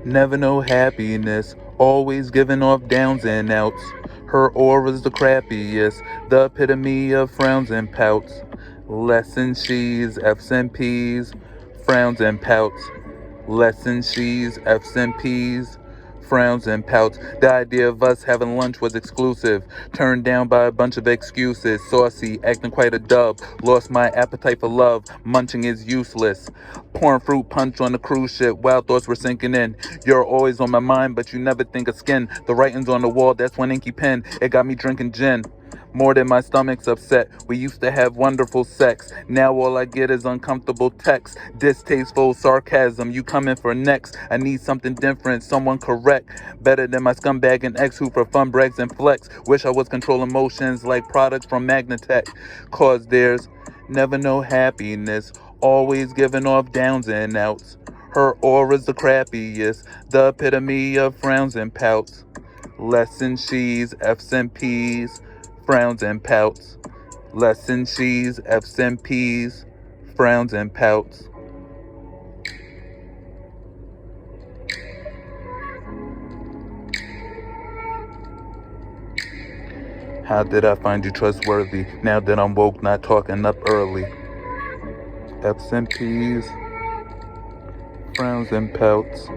Never know happiness, always giving off downs and outs. Her aura's the crappiest, the epitome of frowns and pouts. Lesson she's F's and P's, frowns and pouts. Lesson she's F's and P's, frowns and pouts. The idea of us having lunch was exclusive, turned down by a bunch of excuses. Saucy, acting quite a dub, lost my appetite for love. Munching is useless, pouring fruit punch on the cruise ship. Wild thoughts were sinking in. You're always on my mind, but you never think of skin. The writing's on the wall, that's one inky pen. It got me drinking gin. More than my stomach's upset. We used to have wonderful sex. Now all I get is uncomfortable text. Distasteful sarcasm. You coming for next. I need something different, someone correct. Better than my scumbag and ex who for fun brags and flex. Wish I was controlling emotions like products from Magnetek. Cause there's never no happiness. Always giving off downs and outs. Her aura's the crappiest. The epitome of frowns and pouts. Lesson she's F's and P's, frowns and pouts. Lesson she's F's and P's, frowns and pouts. How did I find you trustworthy? Now that I'm woke, not talking up early. F's and P's, frowns and pouts.